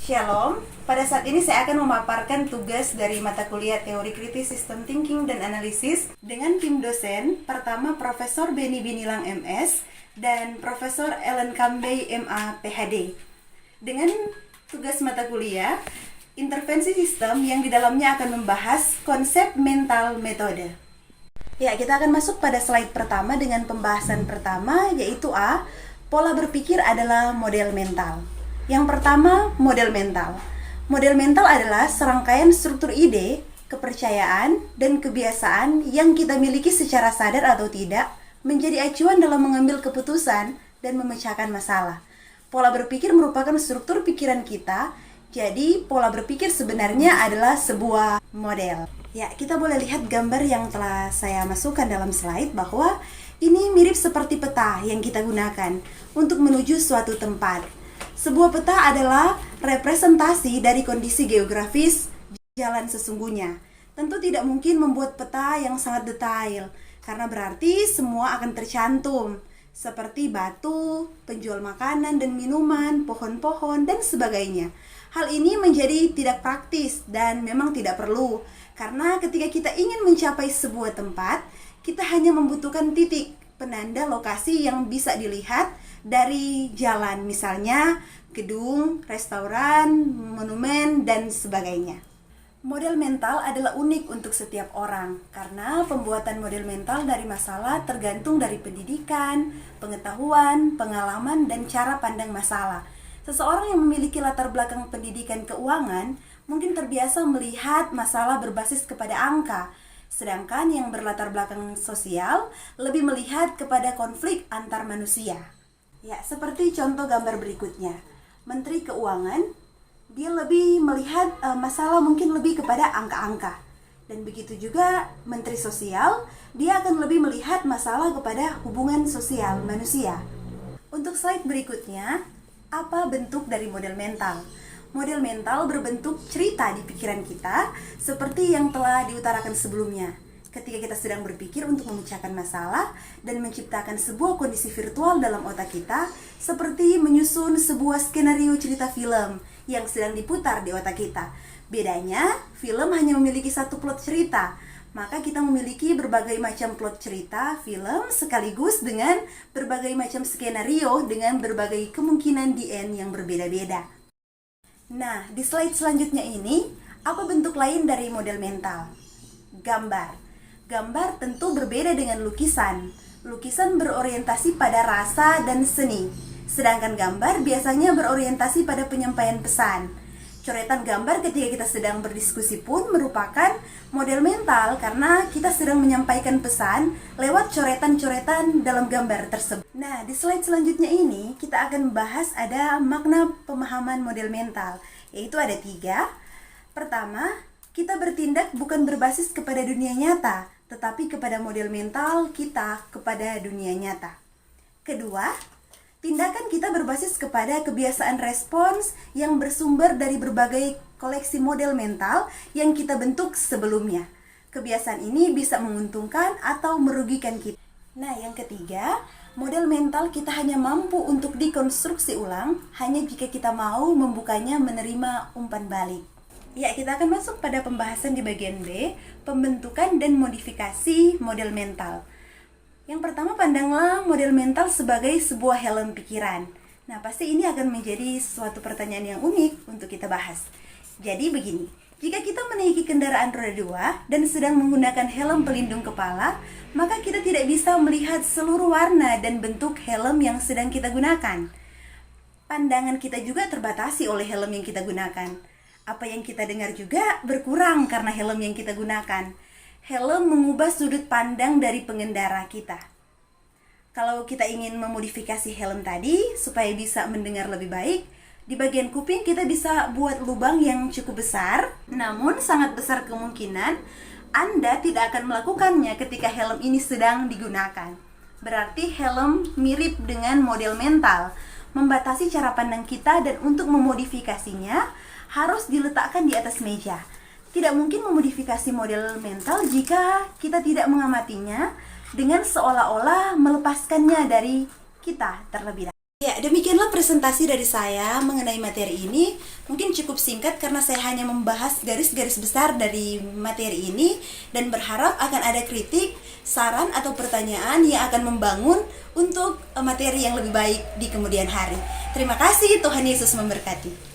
Shalom, pada saat ini saya akan memaparkan tugas dari mata kuliah Teori Kritis Sistem Thinking dan Analisis dengan tim dosen, pertama Profesor Beni Binilang MS dan Profesor Ellen Kambey MA PhD. Dengan tugas mata kuliah, intervensi sistem yang di dalamnya akan membahas konsep mental metode. Ya, kita akan masuk pada slide pertama dengan pembahasan pertama, yaitu A, pola berpikir adalah model mental. Yang pertama, model mental. Model mental adalah serangkaian struktur ide, kepercayaan, dan kebiasaan yang kita miliki secara sadar atau tidak menjadi acuan dalam mengambil keputusan dan memecahkan masalah. Pola berpikir merupakan struktur pikiran kita, jadi pola berpikir sebenarnya adalah sebuah model. Ya, kita boleh lihat gambar yang telah saya masukkan dalam slide bahwa ini mirip seperti peta yang kita gunakan untuk menuju suatu tempat. Sebuah peta adalah representasi dari kondisi geografis jalan sesungguhnya. Tentu tidak mungkin membuat peta yang sangat detail, karena berarti semua akan tercantum, seperti batu, penjual makanan dan minuman, pohon-pohon, dan sebagainya. Hal ini menjadi tidak praktis dan memang tidak perlu, karena ketika kita ingin mencapai sebuah tempat, kita hanya membutuhkan titik penanda lokasi yang bisa dilihat dari jalan, misalnya gedung, restoran, monumen, dan sebagainya. Model mental adalah unik untuk setiap orang karena pembuatan model mental dari masalah tergantung dari pendidikan, pengetahuan, pengalaman, dan cara pandang masalah. Seseorang yang memiliki latar belakang pendidikan keuangan mungkin terbiasa melihat masalah berbasis kepada angka, sedangkan yang berlatar belakang sosial lebih melihat kepada konflik antar manusia. Ya, seperti contoh gambar berikutnya. Menteri Keuangan, dia lebih melihat masalah mungkin lebih kepada angka-angka. Dan begitu juga Menteri Sosial, dia akan lebih melihat masalah kepada hubungan sosial manusia. Untuk slide berikutnya, apa bentuk dari model mental? Model mental berbentuk cerita di pikiran kita seperti yang telah diutarakan sebelumnya. Ketika kita sedang berpikir untuk memecahkan masalah dan menciptakan sebuah kondisi virtual dalam otak kita, seperti menyusun sebuah skenario cerita film yang sedang diputar di otak kita. Bedanya, film hanya memiliki satu plot cerita, maka kita memiliki berbagai macam plot cerita film sekaligus dengan berbagai macam skenario dengan berbagai kemungkinan di end yang berbeda-beda. Nah, di slide selanjutnya ini, apa bentuk lain dari model mental? Gambar. Gambar tentu berbeda dengan lukisan. Lukisan berorientasi pada rasa dan seni, sedangkan gambar biasanya berorientasi pada penyampaian pesan. Coretan gambar ketika kita sedang berdiskusi pun merupakan model mental karena kita sedang menyampaikan pesan lewat coretan-coretan dalam gambar tersebut. Nah, di slide selanjutnya ini kita akan membahas ada makna pemahaman model mental, yaitu ada 3. Pertama, kita bertindak bukan berbasis kepada dunia nyata, tetapi kepada model mental kita kepada dunia nyata. Kedua, tindakan kita berbasis kepada kebiasaan respons yang bersumber dari berbagai koleksi model mental yang kita bentuk sebelumnya. Kebiasaan ini bisa menguntungkan atau merugikan kita. Nah, yang ketiga, model mental kita hanya mampu untuk dikonstruksi ulang hanya jika kita mau membukanya menerima umpan balik. Ya, kita akan masuk pada pembahasan di bagian B, pembentukan dan modifikasi model mental. Yang pertama, pandanglah model mental sebagai sebuah helm pikiran. Nah, pasti ini akan menjadi suatu pertanyaan yang unik untuk kita bahas. Jadi begini, jika kita menaiki kendaraan roda 2 dan sedang menggunakan helm pelindung kepala, maka kita tidak bisa melihat seluruh warna dan bentuk helm yang sedang kita gunakan. Pandangan kita juga terbatasi oleh helm yang kita gunakan. Apa yang kita dengar juga berkurang karena helm yang kita gunakan. Helm mengubah sudut pandang dari pengendara kita. Kalau kita ingin memodifikasi helm tadi supaya bisa mendengar lebih baik, di bagian kuping kita bisa buat lubang yang cukup besar, namun sangat besar kemungkinan Anda tidak akan melakukannya ketika helm ini sedang digunakan. Berarti helm mirip dengan model mental, membatasi cara pandang kita, dan untuk memodifikasinya harus diletakkan di atas meja. Tidak mungkin memodifikasi model mental jika kita tidak mengamatinya dengan seolah-olah melepaskannya dari kita terlebih dahulu. Ya, demikianlah presentasi dari saya mengenai materi ini. Mungkin cukup singkat karena saya hanya membahas garis-garis besar dari materi ini dan berharap akan ada kritik, saran atau pertanyaan yang akan membangun untuk materi yang lebih baik di kemudian hari. Terima kasih, Tuhan Yesus memberkati.